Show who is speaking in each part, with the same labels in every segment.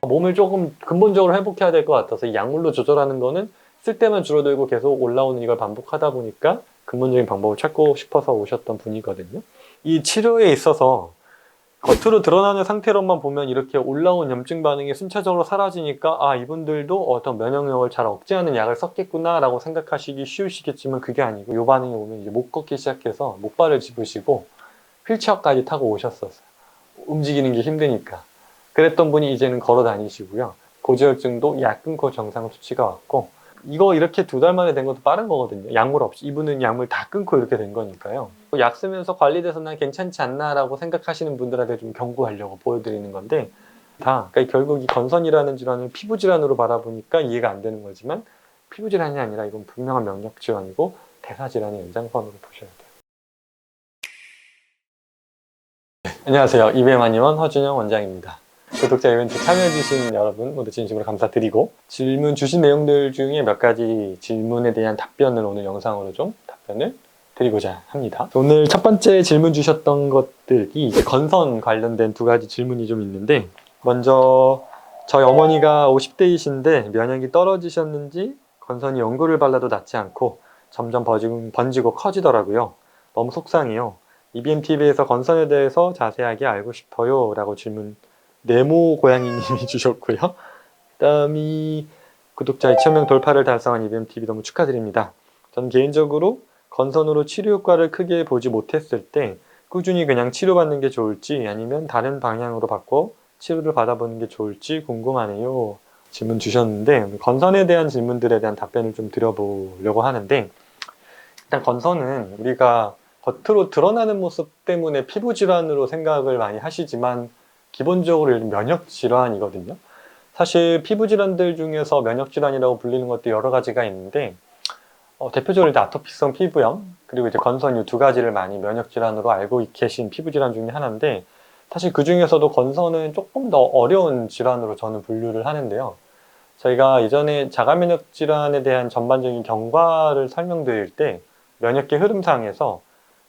Speaker 1: 몸을 조금 근본적으로 회복해야 될 것 같아서 이 약물로 조절하는 거는 쓸 때만 줄어들고 계속 올라오는 이걸 반복하다 보니까 근본적인 방법을 찾고 싶어서 오셨던 분이거든요. 이 치료에 있어서 겉으로 드러나는 상태로만 보면 이렇게 올라온 염증 반응이 순차적으로 사라지니까 아, 이분들도 어떤 면역력을 잘 억제하는 약을 썼겠구나 라고 생각하시기 쉬우시겠지만 그게 아니고 이 반응이 오면 이제 못 걷기 시작해서 목발을 짚으시고 휠체어까지 타고 오셨었어요. 움직이는 게 힘드니까. 그랬던 분이 이제는 걸어 다니시고요. 고지혈증도 약 끊고 정상 수치가 왔고, 이거 이렇게 2달 만에 된 것도 빠른 거거든요. 약물 없이. 이분은 약물 다 끊고 이렇게 된 거니까요. 약 쓰면서 관리돼서 난 괜찮지 않나라고 생각하시는 분들한테 좀 경고하려고 보여드리는 건데, 그러니까 결국 이 건선이라는 질환을 피부 질환으로 바라보니까 이해가 안 되는 거지만, 피부 질환이 아니라 이건 분명한 명력 질환이고 대사 질환의 연장선으로 보셔야 돼요. 안녕하세요. 이배만의원 허준영 원장입니다. 구독자 이벤트 참여해주신 여러분 모두 진심으로 감사드리고, 질문 주신 내용들 중에 몇 가지 질문에 대한 답변을 오늘 영상으로 좀 답변을 드리고자 합니다. 오늘 첫 번째 질문 주셨던 것들이 이제 건선 관련된 2가지 질문이 좀 있는데, 먼저 저희 어머니가 50대이신데 면역이 떨어지셨는지 건선이 연고를 발라도 낫지 않고 점점 번지고 커지더라고요. 너무 속상해요. EBMTV에서 건선에 대해서 자세하게 알고 싶어요 라고 질문 네모 고양이님이 주셨고요. 다음이 구독자 2,000명 돌파를 달성한 EBMTV 너무 축하드립니다. 저는 개인적으로 건선으로 치료 효과를 크게 보지 못했을 때 꾸준히 그냥 치료받는 게 좋을지 아니면 다른 방향으로 바꿔 치료를 받아보는 게 좋을지 궁금하네요. 질문 주셨는데, 건선에 대한 질문들에 대한 답변을 좀 드려보려고 하는데, 일단 건선은 우리가 겉으로 드러나는 모습 때문에 피부 질환으로 생각을 많이 하시지만 기본적으로 면역 질환이거든요. 사실 피부 질환들 중에서 면역 질환이라고 불리는 것도 여러 가지가 있는데, 대표적으로 일단 아토피성 피부염, 그리고 이제 건선 이 2가지를 많이 면역 질환으로 알고 계신 피부 질환 중에 하나인데, 사실 그 중에서도 건선은 조금 더 어려운 질환으로 저는 분류를 하는데요. 저희가 이전에 자가 면역 질환에 대한 전반적인 경과를 설명드릴 때 면역계 흐름상에서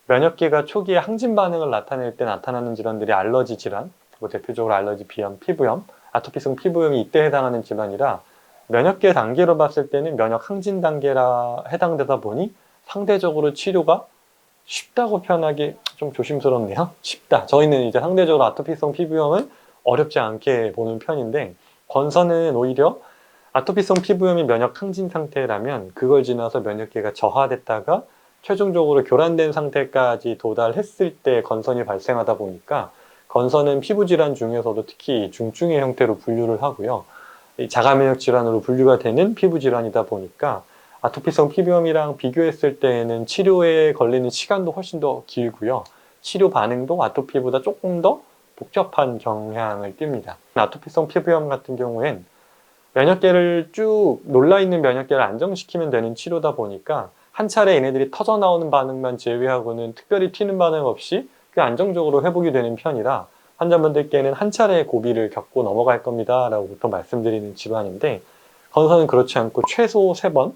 Speaker 1: 면역계가 초기에 항진 반응을 나타낼 때 나타나는 질환들이 알러지 질환, 뭐 대표적으로 알러지 비염, 피부염, 아토피성 피부염이 이때 해당하는 질환이라 면역계 단계로 봤을 때는 면역 항진 단계라 해당되다 보니 상대적으로 치료가 쉽다고 표현하기 좀 조심스럽네요. 쉽다. 저희는 이제 상대적으로 아토피성 피부염은 어렵지 않게 보는 편인데, 건선은 오히려 아토피성 피부염이 면역 항진 상태라면 그걸 지나서 면역계가 저하됐다가 최종적으로 교란된 상태까지 도달했을 때 건선이 발생하다 보니까 건선은 피부질환 중에서도 특히 중증의 형태로 분류를 하고요. 자가면역 질환으로 분류가 되는 피부질환이다 보니까 아토피성 피부염이랑 비교했을 때에는 치료에 걸리는 시간도 훨씬 더 길고요. 치료 반응도 아토피보다 조금 더 복잡한 경향을 띱니다. 아토피성 피부염 같은 경우엔 면역계를 쭉 놀라있는 면역계를 안정시키면 되는 치료다 보니까 한 차례 얘네들이 터져 나오는 반응만 제외하고는 특별히 튀는 반응 없이 꽤 안정적으로 회복이 되는 편이라 환자분들께는 한 차례의 고비를 겪고 넘어갈 겁니다 라고 보통 말씀드리는 질환인데, 건선은 그렇지 않고 최소 3번,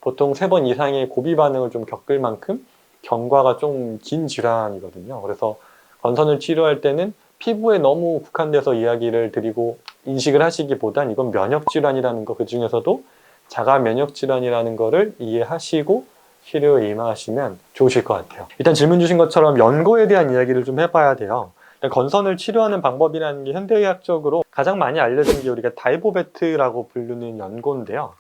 Speaker 1: 보통 3번 이상의 고비 반응을 좀 겪을 만큼 경과가 좀 긴 질환이거든요. 그래서 건선을 치료할 때는 피부에 너무 국한돼서 이야기를 드리고 인식을 하시기보단 이건 면역질환이라는 거, 그 중에서도 자가 면역질환이라는 거를 이해하시고 치료에 임하시면 좋으실 것 같아요. 일단 질문 주신 것처럼 연고에 대한 이야기를 좀 해봐야 돼요. 건선을 치료하는 방법이라는 게 현대의학적으로 가장 많이 알려진 게 우리가 다이보베트라고 부르는 연고인데요.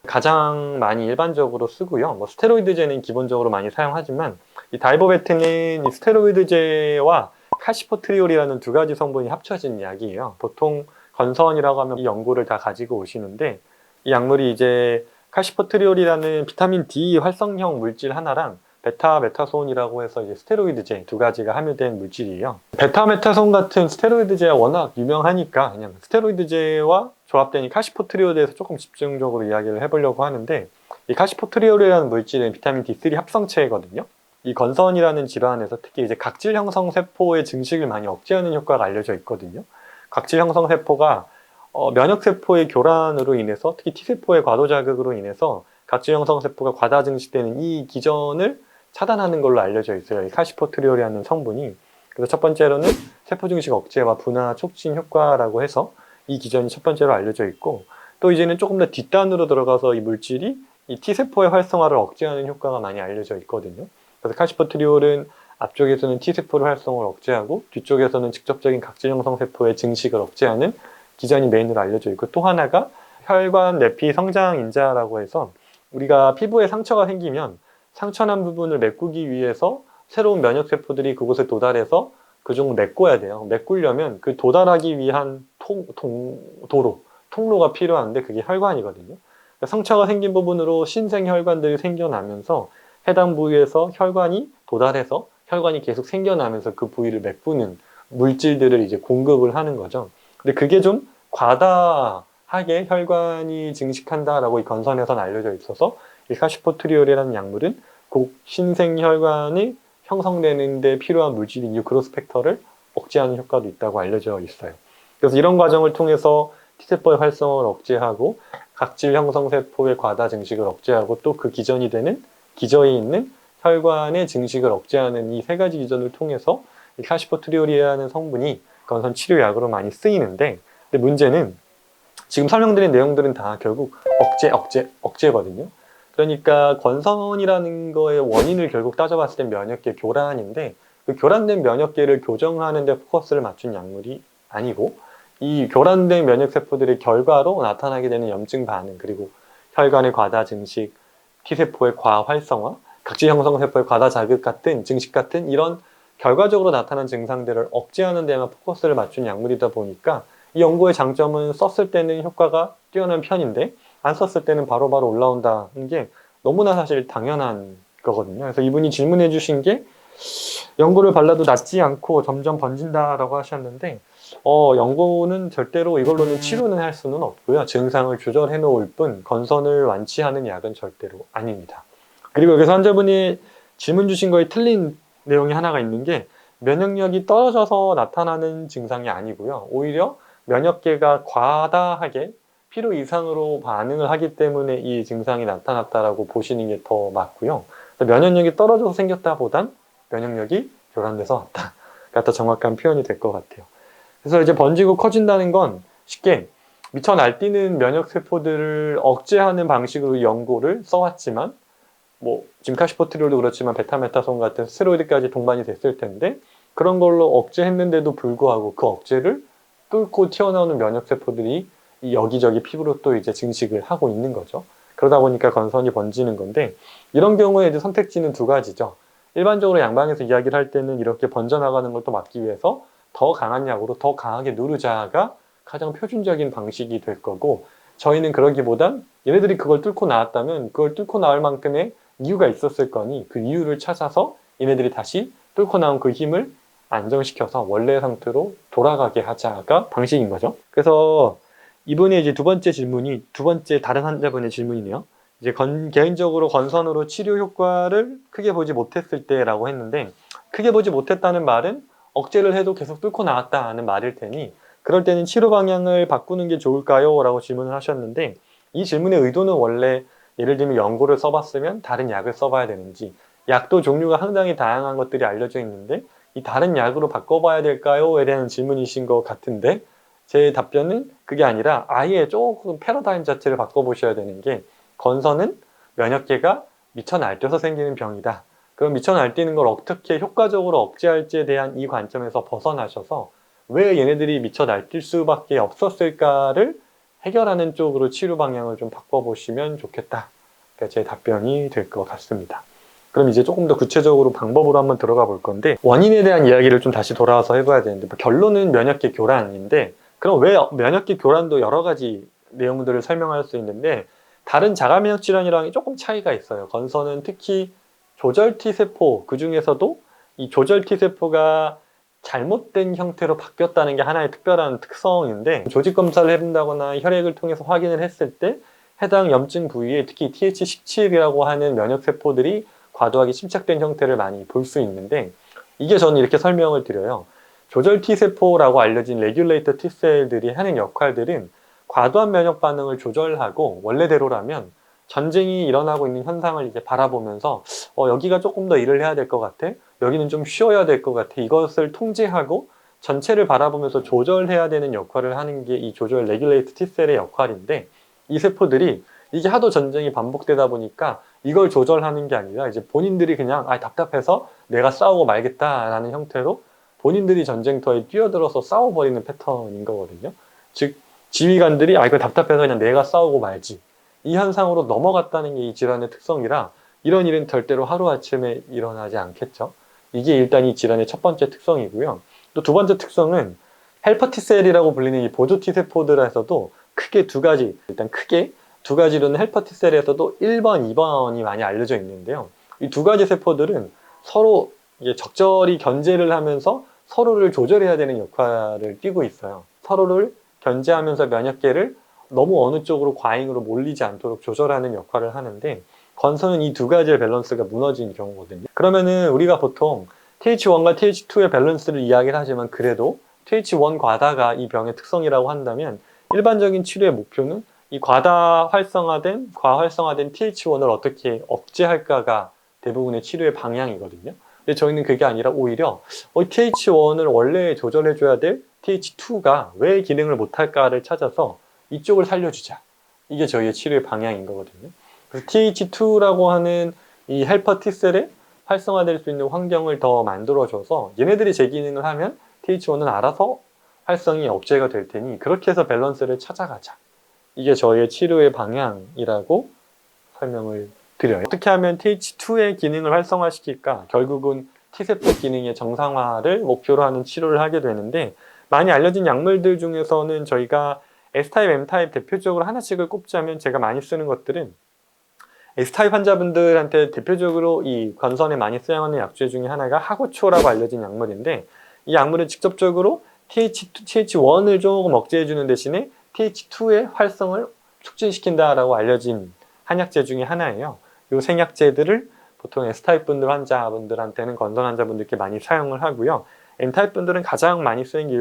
Speaker 1: 가장 많이 일반적으로 쓰고요. 뭐 스테로이드제는 기본적으로 많이 사용하지만 이 다이보베트는 이 스테로이드제와 카시포트리올이라는 2가지 성분이 합쳐진 약이에요. 보통 건선이라고 하면 이 연고를 다 가지고 오시는데, 이 약물이 이제 카시포트리올이라는 비타민 D 활성형 물질 하나랑 베타메타손이라고 해서 이제 스테로이드제 2가지가 함유된 물질이에요. 베타메타손 같은 스테로이드제가 워낙 유명하니까 그냥 스테로이드제와 조합된 이 카시포트리올에 대해서 조금 집중적으로 이야기를 해보려고 하는데, 이 카시포트리올이라는 물질은 비타민 D3 합성체거든요. 이 건선이라는 질환에서 특히 이제 각질 형성 세포의 증식을 많이 억제하는 효과가 알려져 있거든요. 각질 형성 세포가 면역 세포의 교란으로 인해서, 특히 T세포의 과도 자극으로 인해서 각질 형성 세포가 과다 증식되는 이 기전을 차단하는 걸로 알려져 있어요. 이 카시포트리올이라는 성분이. 그래서 첫 번째로는 세포 증식 억제와 분화 촉진 효과라고 해서 이 기전이 첫 번째로 알려져 있고, 또 이제는 조금 더 뒷단으로 들어가서 이 물질이 이 T세포의 활성화를 억제하는 효과가 많이 알려져 있거든요. 그래서 카시포트리올은 앞쪽에서는 T세포의 활성화를 억제하고 뒤쪽에서는 직접적인 각질 형성 세포의 증식을 억제하는 기전이 메인으로 알려져 있고, 또 하나가 혈관 내피 성장 인자라고 해서 우리가 피부에 상처가 생기면 상처난 부분을 메꾸기 위해서 새로운 면역 세포들이 그곳에 도달해서 그중을 메꿔야 돼요. 메꾸려면 그 도달하기 위한 통로가 필요한데 그게 혈관이거든요. 그러니까 상처가 생긴 부분으로 신생혈관들이 생겨나면서 해당 부위에서 혈관이 도달해서 혈관이 계속 생겨나면서 그 부위를 메꾸는 물질들을 이제 공급을 하는 거죠. 근데 그게 좀 과다하게 혈관이 증식한다라고 이 건선에서는 알려져 있어서 이 카시포트리올이라는 약물은 꼭 신생혈관이 형성되는 데 필요한 물질인 유크로스 팩터를 억제하는 효과도 있다고 알려져 있어요. 그래서 이런 과정을 통해서 T세포의 활성을 억제하고 각질 형성 세포의 과다 증식을 억제하고 또 그 기전이 되는 기저에 있는 혈관의 증식을 억제하는 이 세 가지 기전을 통해서 이 카시포트리올이라는 성분이 건선 치료약으로 많이 쓰이는데, 근데 문제는 지금 설명드린 내용들은 다 결국 억제거든요. 그러니까 건선이라는 거의 원인을 결국 따져봤을 땐 면역계 교란인데, 그 교란된 면역계를 교정하는 데 포커스를 맞춘 약물이 아니고, 이 교란된 면역세포들의 결과로 나타나게 되는 염증 반응, 그리고 혈관의 과다 증식, T세포의 과활성화, 각질 형성 세포의 과다 자극 같은 증식 같은 이런 결과적으로 나타난 증상들을 억제하는 데만 포커스를 맞춘 약물이다 보니까 이 연구의 장점은 썼을 때는 효과가 뛰어난 편인데 안 썼을 때는 바로바로 올라온다는 게 너무나 사실 당연한 거거든요. 그래서 이분이 질문해 주신 게 연고를 발라도 낫지 않고 점점 번진다라고 하셨는데, 연고는 절대로 이걸로는 치료는 할 수는 없고요. 증상을 조절해 놓을 뿐 건선을 완치하는 약은 절대로 아닙니다. 그리고 여기서 환자분이 질문 주신 거에 틀린 내용이 하나가 있는 게, 면역력이 떨어져서 나타나는 증상이 아니고요. 오히려 면역계가 과다하게 필요 이상으로 반응을 하기 때문에 이 증상이 나타났다라고 보시는 게 더 맞고요. 면역력이 떨어져서 생겼다 보단 면역력이 교란돼서 왔다. 더 정확한 표현이 될 것 같아요. 그래서 이제 번지고 커진다는 건 쉽게 미쳐 날뛰는 면역세포들을 억제하는 방식으로 연고를 써왔지만, 뭐 지금 카시포트리올도 그렇지만 베타메타손 같은 스테로이드까지 동반이 됐을 텐데, 그런 걸로 억제했는데도 불구하고 그 억제를 뚫고 튀어나오는 면역세포들이 여기저기 피부로 또 이제 증식을 하고 있는 거죠. 그러다 보니까 건선이 번지는 건데, 이런 경우에 이제 선택지는 두 가지죠. 일반적으로 양방에서 이야기를 할 때는 이렇게 번져나가는 걸 또 막기 위해서 더 강한 약으로 더 강하게 누르자가 가장 표준적인 방식이 될 거고, 저희는 그러기보단 얘네들이 그걸 뚫고 나왔다면 그걸 뚫고 나올 만큼의 이유가 있었을 거니 그 이유를 찾아서 얘네들이 다시 뚫고 나온 그 힘을 안정시켜서 원래 상태로 돌아가게 하자가 방식인 거죠. 그래서 이분의 이제 두 번째 다른 환자분의 질문이네요. 이제 개인적으로 건선으로 치료 효과를 크게 보지 못했을 때라고 했는데, 크게 보지 못했다는 말은 억제를 해도 계속 뚫고 나왔다는 말일 테니, 그럴 때는 치료 방향을 바꾸는 게 좋을까요? 라고 질문을 하셨는데, 이 질문의 의도는 원래 예를 들면 연고를 써봤으면 다른 약을 써봐야 되는지, 약도 종류가 상당히 다양한 것들이 알려져 있는데 이 다른 약으로 바꿔봐야 될까요? 에 대한 질문이신 것 같은데, 제 답변은 그게 아니라 아예 조금 패러다임 자체를 바꿔보셔야 되는 게, 건선은 면역계가 미쳐 날뛰어서 생기는 병이다. 그럼 미쳐 날뛰는 걸 어떻게 효과적으로 억제할지에 대한 이 관점에서 벗어나셔서 왜 얘네들이 미쳐 날뛸 수밖에 없었을까를 해결하는 쪽으로 치료 방향을 좀 바꿔보시면 좋겠다. 제 답변이 될 것 같습니다. 그럼 이제 조금 더 구체적으로 방법으로 한번 들어가 볼 건데, 원인에 대한 이야기를 좀 다시 돌아와서 해봐야 되는데, 결론은 면역계 교란인데, 그럼 왜 면역계 교란도 여러 가지 내용들을 설명할 수 있는데, 다른 자가면역 질환이랑 조금 차이가 있어요. 건선은 특히 조절 T세포, 그 중에서도 이 조절 T세포가 잘못된 형태로 바뀌었다는 게 하나의 특별한 특성인데, 조직 검사를 해본다거나 혈액을 통해서 확인을 했을 때 해당 염증 부위에 특히 TH17이라고 하는 면역세포들이 과도하게 침착된 형태를 많이 볼 수 있는데, 이게 저는 이렇게 설명을 드려요. 조절 T세포라고 알려진 레귤레이터 T셀들이 하는 역할들은 과도한 면역 반응을 조절하고, 원래대로라면 전쟁이 일어나고 있는 현상을 이제 바라보면서 여기가 조금 더 일을 해야 될 것 같아, 여기는 좀 쉬어야 될 것 같아, 이것을 통제하고 전체를 바라보면서 조절해야 되는 역할을 하는 게 이 조절 레귤레이트 T셀의 역할인데, 이 세포들이 이게 하도 전쟁이 반복되다 보니까 이걸 조절하는 게 아니라 이제 본인들이 그냥 답답해서 내가 싸우고 말겠다라는 형태로 본인들이 전쟁터에 뛰어들어서 싸워버리는 패턴인 거거든요. 즉 지휘관들이 이거 답답해서 그냥 내가 싸우고 말지, 이 현상으로 넘어갔다는 게 이 질환의 특성이라 이런 일은 절대로 하루아침에 일어나지 않겠죠. 이게 일단 이 질환의 첫 번째 특성이고요. 또 두 번째 특성은 헬퍼 T셀이라고 불리는 이 보조 T세포들에서도 크게 두 가지, 일단 크게 두 가지로는 헬퍼 T셀에서도 1번, 2번이 많이 알려져 있는데요. 이 두 가지 세포들은 서로 이게 적절히 견제를 하면서 서로를 조절해야 되는 역할을 띠고 있어요. 서로를 견제하면서 면역계를 너무 어느 쪽으로 과잉으로 몰리지 않도록 조절하는 역할을 하는데, 건선은 이 두 가지의 밸런스가 무너진 경우거든요. 그러면은 우리가 보통 TH1과 TH2의 밸런스를 이야기를 하지만, 그래도 TH1 과다가 이 병의 특성이라고 한다면 일반적인 치료의 목표는 이 과활성화된 TH1을 어떻게 억제할까가 대부분의 치료의 방향이거든요. 근데 저희는 그게 아니라 오히려 TH1을 원래 조절해줘야 될 TH2가 왜 기능을 못할까를 찾아서 이쪽을 살려주자. 이게 저희의 치료의 방향인 거거든요. 그래서 TH2라고 하는 이 헬퍼 T셀에 활성화될 수 있는 환경을 더 만들어줘서 얘네들이 제 기능을 하면 TH1은 알아서 활성이 억제가 될 테니 그렇게 해서 밸런스를 찾아가자. 이게 저희의 치료의 방향이라고 설명을 드려요. 어떻게 하면 TH2의 기능을 활성화시킬까? 결국은 T세포 기능의 정상화를 목표로 하는 치료를 하게 되는데, 많이 알려진 약물들 중에서는 저희가 S타입, M타입 대표적으로 하나씩을 꼽자면 제가 많이 쓰는 것들은 S타입 환자분들한테 대표적으로 이 건선에 많이 사용하는 약제 중에 하나가 하고초라고 알려진 약물인데, 이 약물은 직접적으로 TH1을 조금 억제해주는 대신에 TH2의 활성을 促진시킨다라고 알려진 한약제 중에 하나예요. 이 생약제들을 보통 S타입 분들 환자분들한테는 건선 환자분들께 많이 사용을 하고요. M타입 분들은 가장 많이 쓰는 게 이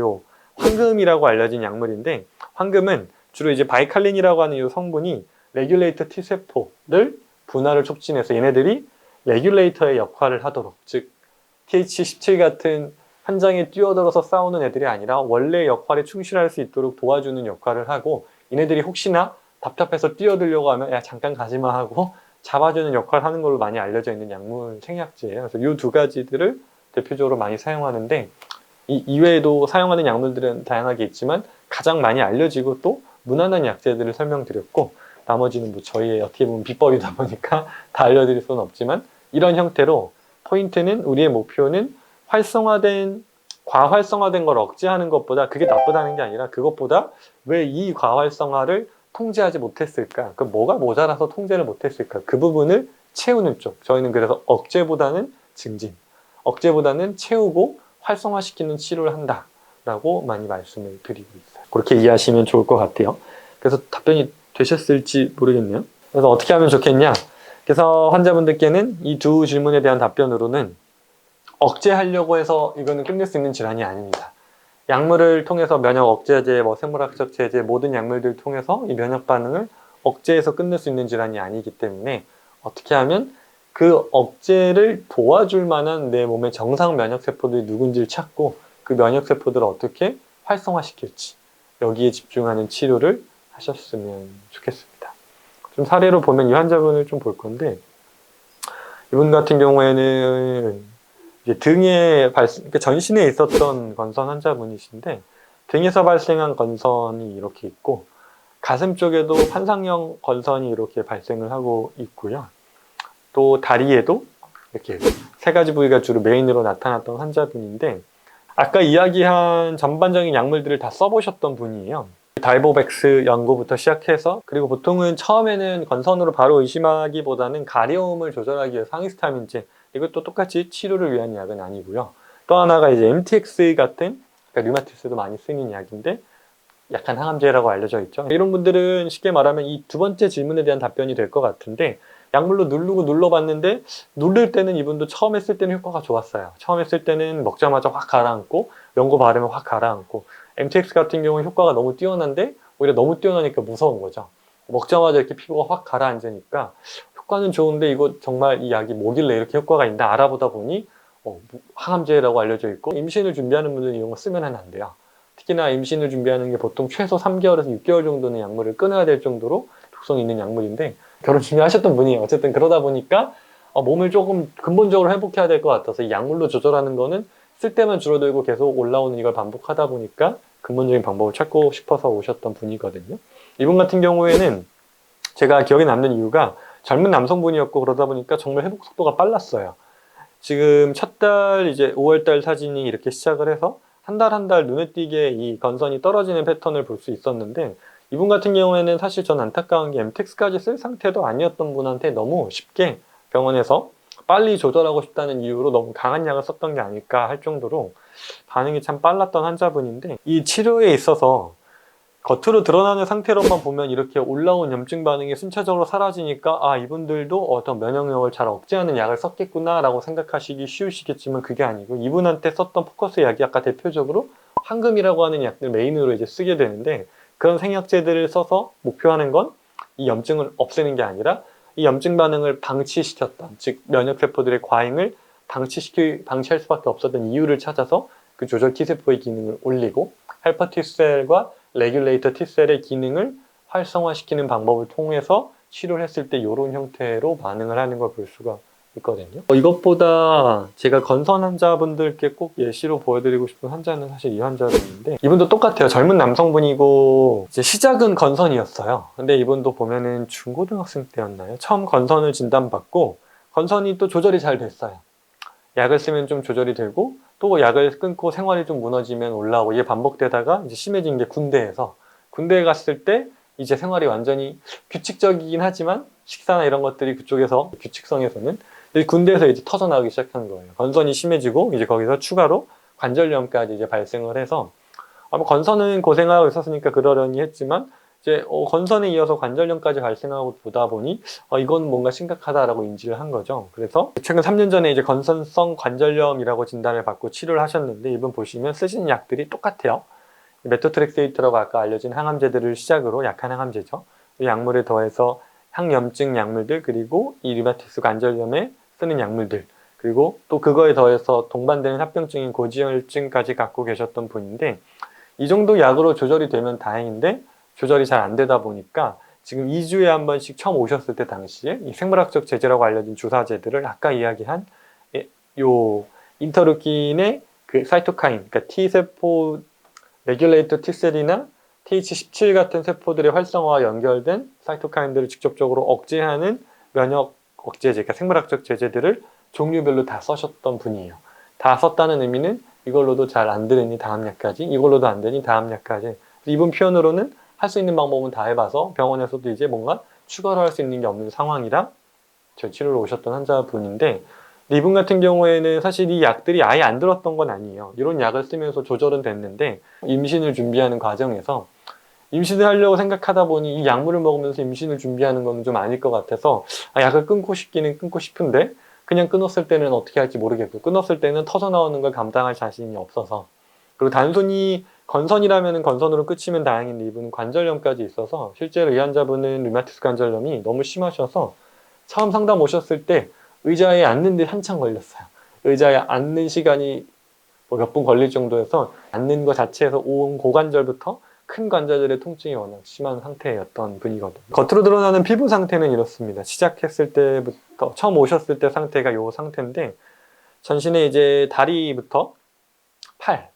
Speaker 1: 황금이라고 알려진 약물인데, 황금은 주로 이제 바이칼린이라고 하는 이 성분이 레귤레이터 T세포를 분화를 촉진해서 얘네들이 레귤레이터의 역할을 하도록, 즉 TH17 같은 한장에 뛰어들어서 싸우는 애들이 아니라 원래 역할에 충실할 수 있도록 도와주는 역할을 하고, 얘네들이 혹시나 답답해서 뛰어들려고 하면 야 잠깐 가지마 하고 잡아주는 역할을 하는 걸로 많이 알려져 있는 약물 생약제예요. 그래서 이 두 가지들을 대표적으로 많이 사용하는데, 이 이외에도 사용하는 약물들은 다양하게 있지만 가장 많이 알려지고 또 무난한 약제들을 설명드렸고, 나머지는 뭐 저희의 어떻게 보면 비법이다 보니까 다 알려드릴 수는 없지만, 이런 형태로 포인트는, 우리의 목표는 과활성화된 걸 억제하는 것보다, 그게 나쁘다는 게 아니라 그것보다 왜 이 과활성화를 통제하지 못했을까? 그 뭐가 모자라서 통제를 못했을까? 그 부분을 채우는 쪽. 저희는 그래서 억제보다는 증진, 억제보다는 채우고 활성화시키는 치료를 한다라고 많이 말씀을 드리고 있어요. 그렇게 이해하시면 좋을 것 같아요. 그래서 답변이 되셨을지 모르겠네요. 그래서 어떻게 하면 좋겠냐? 그래서 환자분들께는 이 두 질문에 대한 답변으로는, 억제하려고 해서 이거는 끝낼 수 있는 질환이 아닙니다. 약물을 통해서 면역 억제제, 생물학적 제제, 모든 약물들을 통해서 이 면역 반응을 억제해서 끝낼 수 있는 질환이 아니기 때문에, 어떻게 하면 그 억제를 도와줄 만한 내 몸의 정상 면역세포들이 누군지를 찾고 그 면역세포들을 어떻게 활성화시킬지, 여기에 집중하는 치료를 하셨으면 좋겠습니다. 좀 사례로 보면 이 환자분을 좀 볼 건데, 이분 같은 경우에는 이제 그러니까 전신에 있었던 건선 환자분이신데, 등에서 발생한 건선이 이렇게 있고, 가슴 쪽에도 판상형 건선이 이렇게 발생을 하고 있고요. 또 다리에도 이렇게 세 가지 부위가 주로 메인으로 나타났던 환자분인데, 아까 이야기한 전반적인 약물들을 다 써보셨던 분이에요. 달보백스 연고부터 시작해서, 그리고 보통은 처음에는 건선으로 바로 의심하기보다는 가려움을 조절하기 위해서 항히스타민제, 이것도 똑같이 치료를 위한 약은 아니고요. 또 하나가 이제 MTX 같은, 그러니까 류마티스도 많이 쓰는 약인데 약한 항암제라고 알려져 있죠. 이런 분들은 쉽게 말하면 이 두 번째 질문에 대한 답변이 될 것 같은데, 약물로 누르고 눌러봤는데, 누를 때는 이분도 처음 했을 때는 효과가 좋았어요. 처음 했을 때는 먹자마자 확 가라앉고, 연고 바르면 확 가라앉고, MTX 같은 경우는 효과가 너무 뛰어난데 오히려 너무 뛰어나니까 무서운 거죠. 먹자마자 이렇게 피부가 확 가라앉으니까 효과는 좋은데 이거 정말 이 약이 뭐길래 이렇게 효과가 있나 알아보다 보니 항암제라고 알려져 있고 임신을 준비하는 분들은 이런 거 쓰면 안 돼요. 특히나 임신을 준비하는 게 보통 최소 3개월에서 6개월 정도는 약물을 끊어야 될 정도로 독성이 있는 약물인데 결혼 준비하셨던 분이 어쨌든 그러다 보니까 몸을 조금 근본적으로 회복해야 될 것 같아서 이 약물로 조절하는 거는 쓸 때만 줄어들고 계속 올라오는 이걸 반복하다 보니까 근본적인 방법을 찾고 싶어서 오셨던 분이거든요. 이분 같은 경우에는 제가 기억에 남는 이유가 젊은 남성분이었고 그러다 보니까 정말 회복 속도가 빨랐어요. 지금 첫 달 이제 5월달 사진이 이렇게 시작을 해서 한 달 한 달 눈에 띄게 이 건선이 떨어지는 패턴을 볼 수 있었는데 이분 같은 경우에는 사실 전 안타까운 게 엠텍스까지 쓸 상태도 아니었던 분한테 너무 쉽게 병원에서 빨리 조절하고 싶다는 이유로 너무 강한 약을 썼던 게 아닐까 할 정도로 반응이 참 빨랐던 환자분인데 이 치료에 있어서 겉으로 드러나는 상태로만 보면 이렇게 올라온 염증 반응이 순차적으로 사라지니까 이분들도 어떤 면역력을 잘 억제하는 약을 썼겠구나 라고 생각하시기 쉬우시겠지만 그게 아니고 이분한테 썼던 포커스 약이 아까 대표적으로 황금이라고 하는 약들 메인으로 이제 쓰게 되는데 그런 생약제들을 써서 목표하는 건 이 염증을 없애는 게 아니라 이 염증 반응을 방치시켰던 즉 면역세포들의 과잉을 방치할 수밖에 없었던 이유를 찾아서 그 조절 T세포의 기능을 올리고 헬퍼 T셀과 레귤레이터 T셀의 기능을 활성화시키는 방법을 통해서 치료를 했을 때 이런 형태로 반응을 하는 걸 볼 수가 있거든요. 이것보다 제가 건선 환자분들께 꼭 예시로 보여드리고 싶은 환자는 사실 이 환자분인데 이분도 똑같아요. 젊은 남성분이고 이제 시작은 건선이었어요. 근데 이분도 보면은 중고등학생 때였나요? 처음 건선을 진단받고 건선이 또 조절이 잘 됐어요. 약을 쓰면 좀 조절이 되고 또 약을 끊고 생활이 좀 무너지면 올라오고 이게 반복되다가 이제 심해진 게 군대에 갔을 때 이제 생활이 완전히 규칙적이긴 하지만 식사나 이런 것들이 그쪽에서 규칙성에서는 군대에서 이제 터져나오기 시작한 거예요. 건선이 심해지고 이제 거기서 추가로 관절염까지 이제 발생을 해서 건선은 고생하고 있었으니까 그러려니 했지만 이제 건선에 이어서 관절염까지 발생하고 보다 보니 이건 뭔가 심각하다라고 인지를 한 거죠. 그래서 최근 3년 전에 이제 건선성 관절염이라고 진단을 받고 치료를 하셨는데 이분 보시면 쓰시는 약들이 똑같아요. 메토트렉세이트라고 아까 알려진 항암제들을 시작으로 약한 항암제죠. 이 약물에 더해서 항염증 약물들 그리고 이 류마티스 관절염에 쓰는 약물들 그리고 또 그거에 더해서 동반되는 합병증인 고지혈증까지 갖고 계셨던 분인데 이 정도 약으로 조절이 되면 다행인데 조절이 잘 안 되다 보니까 지금 2주에 한 번씩 처음 오셨을 때 당시에 이 생물학적 제제라고 알려진 주사제들을 아까 이야기한 요 인터루킨의 그 사이토카인, 그러니까 T세포 레귤레이터 T셀이나 TH17 같은 세포들의 활성화와 연결된 사이토카인들을 직접적으로 억제하는 면역 억제제, 그러니까 생물학적 제제들을 종류별로 다 써셨던 분이에요. 다 썼다는 의미는 이걸로도 잘 안 되니 다음 약까지, 이걸로도 안 되니 다음 약까지. 이분 표현으로는 할 수 있는 방법은 다 해봐서 병원에서도 이제 뭔가 추가로 할 수 있는 게 없는 상황이라 저 치료를 오셨던 환자분인데 이분 같은 경우에는 사실 이 약들이 아예 안 들었던 건 아니에요. 이런 약을 쓰면서 조절은 됐는데 임신을 준비하는 과정에서 임신을 하려고 생각하다 보니 이 약물을 먹으면서 임신을 준비하는 건 좀 아닐 것 같아서 약을 끊고 싶기는 끊고 싶은데 그냥 끊었을 때는 어떻게 할지 모르겠고 끊었을 때는 터져나오는 걸 감당할 자신이 없어서 그리고 단순히 건선이라면 건선으로 끝이면 다행인데 이분은 관절염까지 있어서 실제로 이 환자분은 류마티스 관절염이 너무 심하셔서 처음 상담 오셨을 때 의자에 앉는 데 한참 걸렸어요. 의자에 앉는 시간이 몇 분 걸릴 정도여서 앉는 것 자체에서 온 고관절부터 큰 관절들의 통증이 워낙 심한 상태였던 분이거든요. 겉으로 드러나는 피부 상태는 이렇습니다. 시작했을 때부터 처음 오셨을 때 상태가 이 상태인데 전신에 이제 다리부터 팔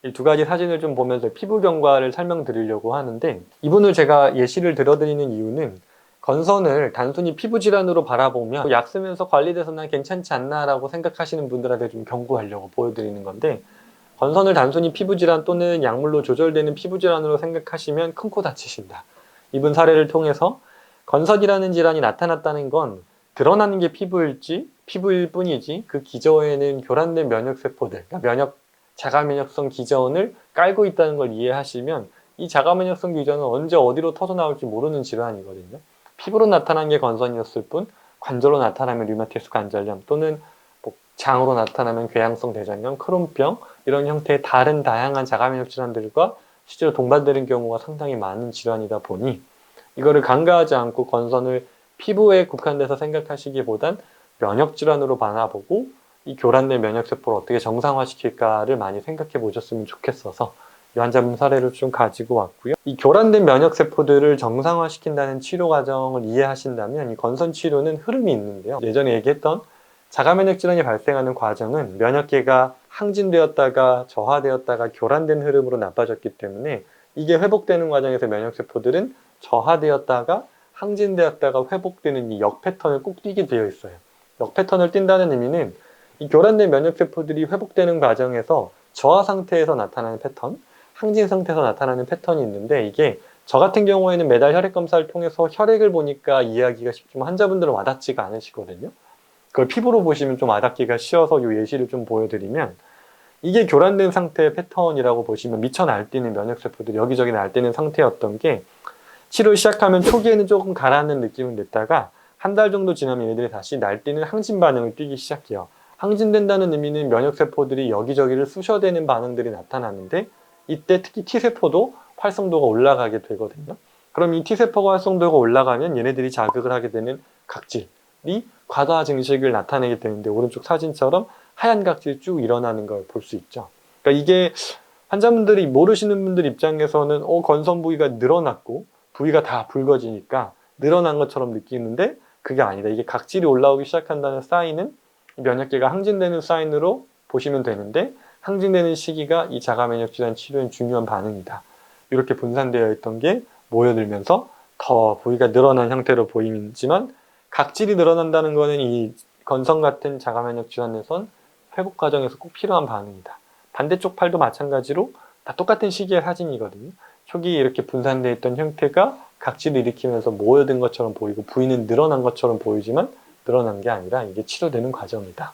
Speaker 1: 이 두 가지 사진을 좀 보면서 피부 경과를 설명드리려고 하는데 이분을 제가 예시를 들어드리는 이유는 건선을 단순히 피부 질환으로 바라보면 약 쓰면서 관리돼서 난 괜찮지 않나 라고 생각하시는 분들한테 좀 경고하려고 보여드리는 건데 건선을 단순히 피부 질환 또는 약물로 조절되는 피부 질환으로 생각하시면 큰 코 다치신다. 이분 사례를 통해서 건선이라는 질환이 나타났다는 건 드러나는 게 피부일 뿐이지 그 기저에는 교란된 면역세포들, 그러니까 자가면역성 기전을 깔고 있다는 걸 이해하시면 이 자가면역성 기전은 언제 어디로 터져나올지 모르는 질환이거든요. 피부로 나타난 게 건선이었을 뿐 관절로 나타나면 류마티스 관절염 또는 장으로 나타나면 궤양성 대장염, 크론병 이런 형태의 다른 다양한 자가면역 질환들과 실제로 동반되는 경우가 상당히 많은 질환이다 보니 이거를 간과하지 않고 건선을 피부에 국한돼서 생각하시기보단 면역 질환으로 바라보고 이 교란된 면역세포를 어떻게 정상화시킬까를 많이 생각해 보셨으면 좋겠어서 이 환자분 사례를 좀 가지고 왔고요. 이 교란된 면역세포들을 정상화시킨다는 치료 과정을 이해하신다면 이 건선치료는 흐름이 있는데요. 예전에 얘기했던 자가면역질환이 발생하는 과정은 면역계가 항진되었다가 저하되었다가 교란된 흐름으로 나빠졌기 때문에 이게 회복되는 과정에서 면역세포들은 저하되었다가 항진되었다가 회복되는 이 역 패턴을 꼭 띄게 되어 있어요. 역 패턴을 띈다는 의미는 이 교란된 면역세포들이 회복되는 과정에서 저하 상태에서 나타나는 패턴, 항진 상태에서 나타나는 패턴이 있는데 이게 저 같은 경우에는 매달 혈액 검사를 통해서 혈액을 보니까 이해하기가 쉽지만 환자분들은 와닿지가 않으시거든요. 그걸 피부로 보시면 좀 와닿기가 쉬워서 이 예시를 좀 보여드리면 이게 교란된 상태의 패턴이라고 보시면 미쳐 날뛰는 면역세포들이 여기저기 날뛰는 상태였던 게 치료 시작하면 초기에는 조금 가라앉는 느낌을 냈다가 한 달 정도 지나면 얘들이 다시 날뛰는 항진 반응을 띄기 시작해요. 항진된다는 의미는 면역세포들이 여기저기를 쑤셔대는 반응들이 나타나는데 이때 특히 T세포도 활성도가 올라가게 되거든요. 그럼 이 T세포가 활성도가 올라가면 얘네들이 자극을 하게 되는 각질이 과다 증식을 나타내게 되는데 오른쪽 사진처럼 하얀 각질이 쭉 일어나는 걸 볼 수 있죠. 그러니까 이게 환자분들이 모르시는 분들 입장에서는 건선 부위가 늘어났고 부위가 다 붉어지니까 늘어난 것처럼 느끼는데 그게 아니다. 이게 각질이 올라오기 시작한다는 사인은 면역계가 항진되는 사인으로 보시면 되는데 항진되는 시기가 이 자가면역질환 치료의 중요한 반응이다. 이렇게 분산되어 있던 게 모여들면서 더 부위가 늘어난 형태로 보이지만 각질이 늘어난다는 것은 이 건선 같은 자가면역질환에선 회복 과정에서 꼭 필요한 반응이다. 반대쪽 팔도 마찬가지로 다 똑같은 시기의 사진이거든요. 초기에 이렇게 분산되어 있던 형태가 각질을 일으키면서 모여든 것처럼 보이고 부위는 늘어난 것처럼 보이지만 늘어난 게 아니라 이게 치료되는 과정이다.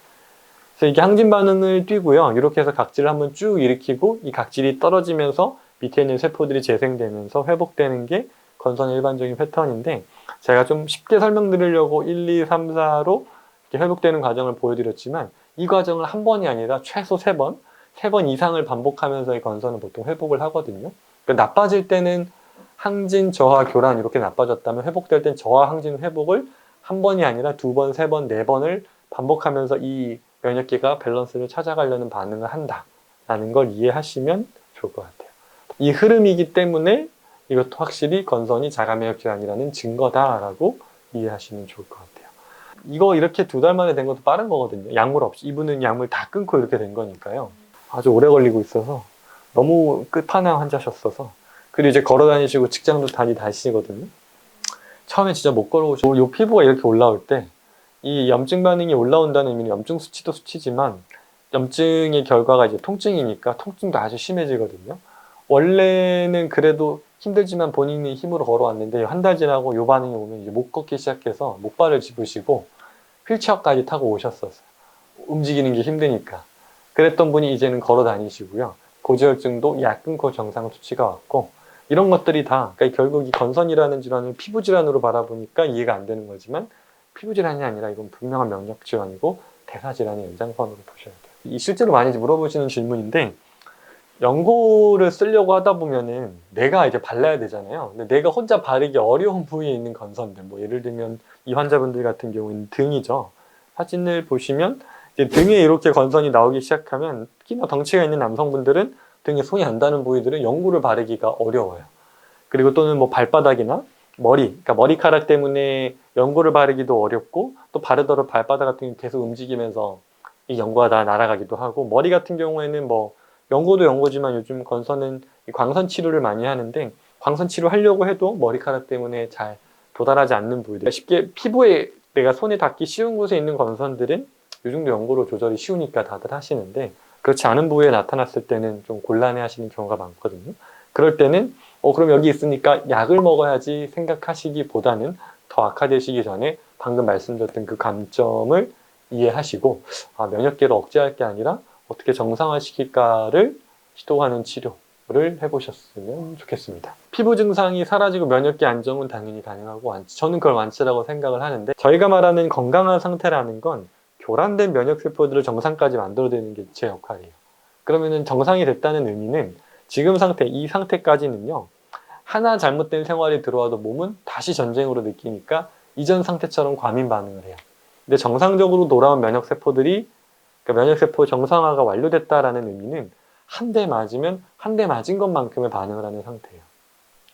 Speaker 1: 그래서 이게 항진 반응을 띄고요. 이렇게 해서 각질을 한번 쭉 일으키고 이 각질이 떨어지면서 밑에 있는 세포들이 재생되면서 회복되는 게 건선의 일반적인 패턴인데 제가 좀 쉽게 설명드리려고 1, 2, 3, 4로 이렇게 회복되는 과정을 보여드렸지만 이 과정을 한 번이 아니라 최소 3번, 3번 이상을 반복하면서 이 건선은 보통 회복을 하거든요. 그러니까 나빠질 때는 항진, 저하, 교란 이렇게 나빠졌다면 회복될 땐 저하, 항진, 회복을 한 번이 아니라 2번, 3번, 4번을 반복하면서 이 면역계가 밸런스를 찾아가려는 반응을 한다라는 걸 이해하시면 좋을 것 같아요. 이 흐름이기 때문에 이것도 확실히 건선이 자가면역질환이라는 증거다라고 이해하시면 좋을 것 같아요. 이거 이렇게 2달 만에 된 것도 빠른 거거든요. 약물 없이. 이분은 약물 다 끊고 이렇게 된 거니까요. 아주 오래 걸리고 있어서 너무 끝판왕 환자셨어서 그리고 이제 걸어 다니시고 직장도 다니시거든요. 처음에 진짜 못 걸어오시고 이 피부가 이렇게 올라올 때 이 염증 반응이 올라온다는 의미는 염증 수치도 수치지만 염증의 결과가 이제 통증이니까 통증도 아주 심해지거든요. 원래는 그래도 힘들지만 본인이 힘으로 걸어왔는데 한 달 지나고 이 반응이 오면 이제 못 걷기 시작해서 목발을 짚으시고 휠체어까지 타고 오셨었어요. 움직이는 게 힘드니까. 그랬던 분이 이제는 걸어 다니시고요. 고지혈증도 약 끊고 정상 수치가 왔고 이런 것들이 다 그러니까 결국 이 건선이라는 질환을 피부 질환으로 바라보니까 이해가 안 되는 거지만 피부 질환이 아니라 이건 분명한 면역 질환이고 대사 질환의 연장선으로 보셔야 돼요. 이 실제로 많이 물어보시는 질문인데 연고를 쓰려고 하다 보면은 내가 이제 발라야 되잖아요. 근데 내가 혼자 바르기 어려운 부위에 있는 건선들, 뭐 예를 들면 이 환자분들 같은 경우는 등이죠. 사진을 보시면 이제 등에 이렇게 건선이 나오기 시작하면 특히나 덩치가 있는 남성분들은 등에 손이 안 닿는 부위들은 연고를 바르기가 어려워요. 그리고 또는 뭐 발바닥이나 머리, 그러니까 머리카락 때문에 연고를 바르기도 어렵고 또 바르더라도 발바닥 같은 게 계속 움직이면서 이 연고가 다 날아가기도 하고 머리 같은 경우에는 뭐 연고도 연고지만 요즘 건선은 광선 치료를 많이 하는데 광선 치료 하려고 해도 머리카락 때문에 잘 도달하지 않는 부위들 쉽게 피부에 내가 손에 닿기 쉬운 곳에 있는 건선들은 이 정도 연고로 조절이 쉬우니까 다들 하시는데 그렇지 않은 부위에 나타났을 때는 좀 곤란해 하시는 경우가 많거든요. 그럴 때는 그럼 여기 있으니까 약을 먹어야지 생각하시기보다는 더 악화되시기 전에 방금 말씀드렸던 그 감점을 이해하시고 면역계를 억제할 게 아니라 어떻게 정상화시킬까를 시도하는 치료를 해보셨으면 좋겠습니다. 피부 증상이 사라지고 면역계 안정은 당연히 가능하고 저는 그걸 완치라고 생각을 하는데 저희가 말하는 건강한 상태라는 건 교란된 면역세포들을 정상까지 만들어내는 게 제 역할이에요. 그러면은 정상이 됐다는 의미는 지금 상태, 이 상태까지는요. 하나 잘못된 생활이 들어와도 몸은 다시 전쟁으로 느끼니까 이전 상태처럼 과민 반응을 해요. 근데 정상적으로 돌아온 면역세포들이 그러니까 면역세포 정상화가 완료됐다라는 의미는 한 대 맞으면 한 대 맞은 것만큼의 반응을 하는 상태예요.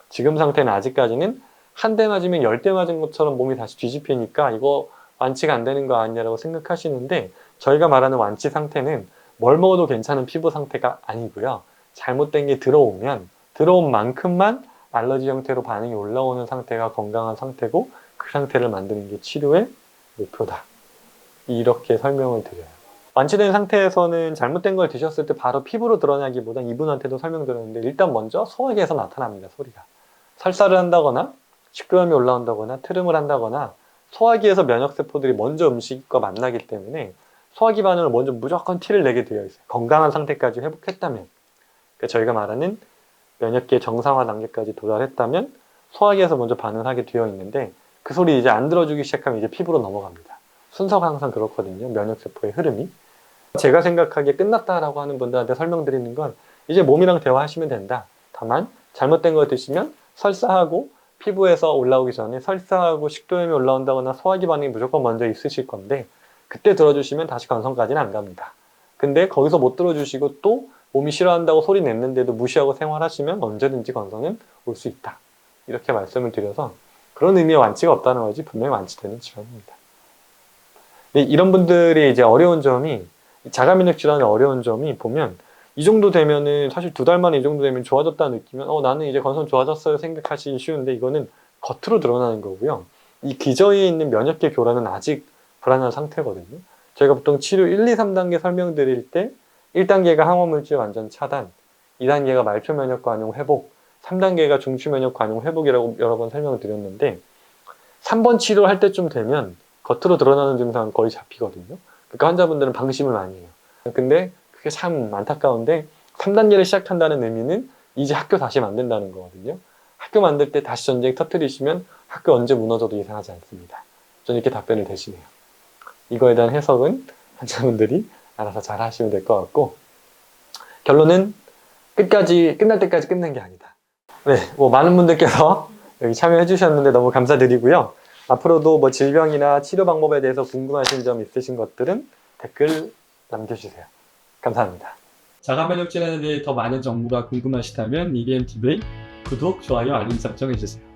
Speaker 1: 지금 상태는 아직까지는 한 대 맞으면 10대 맞은 것처럼 몸이 다시 뒤집히니까 이거 완치가 안 되는 거 아니냐라고 생각하시는데, 저희가 말하는 완치 상태는 뭘 먹어도 괜찮은 피부 상태가 아니고요. 잘못된 게 들어온 만큼만 알러지 형태로 반응이 올라오는 상태가 건강한 상태고, 그 상태를 만드는 게 치료의 목표다. 이렇게 설명을 드려요. 완치된 상태에서는 잘못된 걸 드셨을 때 바로 피부로 드러나기보단 이분한테도 설명드렸는데, 일단 먼저 소화기에서 나타납니다. 소리가. 설사를 한다거나 식도염이 올라온다거나 트름을 한다거나, 소화기에서 면역세포들이 먼저 음식과 만나기 때문에 소화기 반응을 먼저 무조건 티를 내게 되어 있어요. 건강한 상태까지 회복했다면. 그러니까 저희가 말하는 면역계 정상화 단계까지 도달했다면 소화기에서 먼저 반응하게 되어 있는데, 그 소리 이제 안 들어주기 시작하면 이제 피부로 넘어갑니다. 순서가 항상 그렇거든요. 면역세포의 흐름이. 제가 생각하기에 끝났다라고 하는 분들한테 설명드리는 건, 이제 몸이랑 대화하시면 된다. 다만 잘못된 거 드시면 설사하고, 피부에서 올라오기 전에 설사하고 식도염이 올라온다거나 소화기 반응이 무조건 먼저 있으실 건데, 그때 들어주시면 다시 건성까지는 안 갑니다. 근데 거기서 못 들어주시고 또 몸이 싫어한다고 소리 냈는데도 무시하고 생활하시면 언제든지 건성은 올 수 있다. 이렇게 말씀을 드려서, 그런 의미의 완치가 없다는 거지 분명히 완치되는 질환입니다. 이런 분들이 이제 어려운 점이, 자가면역 질환의 어려운 점이 보면, 이 정도 되면은 사실 2달 만에 이 정도 되면 좋아졌다 느끼면 나는 이제 건성 좋아졌어요 생각하시기 쉬운데, 이거는 겉으로 드러나는 거고요. 이 기저에 있는 면역계 교란은 아직 불안한 상태거든요. 저희가 보통 치료 1, 2, 3단계 설명드릴 때 1단계가 항원물질 완전 차단, 2단계가 말초 면역 관용 회복, 3단계가 중추 면역 관용 회복이라고 여러 번 설명을 드렸는데, 3번 치료할 때쯤 되면 겉으로 드러나는 증상은 거의 잡히거든요. 그러니까 환자분들은 방심을 많이 해요. 근데 그게 참 안타까운데, 3단계를 시작한다는 의미는 이제 학교 다시 만든다는 거거든요. 학교 만들 때 다시 전쟁 터뜨리시면 학교 언제 무너져도 이상하지 않습니다. 저는 이렇게 답변을 대신해요. 이거에 대한 해석은 환자분들이 알아서 잘 하시면 될 것 같고, 결론은 끝날 때까지 끝낸 게 아니다. 네, 많은 분들께서 여기 참여해 주셨는데 너무 감사드리고요. 앞으로도 질병이나 치료 방법에 대해서 궁금하신 점 있으신 것들은 댓글 남겨주세요. 감사합니다. 자가면역 질환에 대해 더 많은 정보가 궁금하시다면 EBMTV 구독, 좋아요, 알림 설정 해주세요.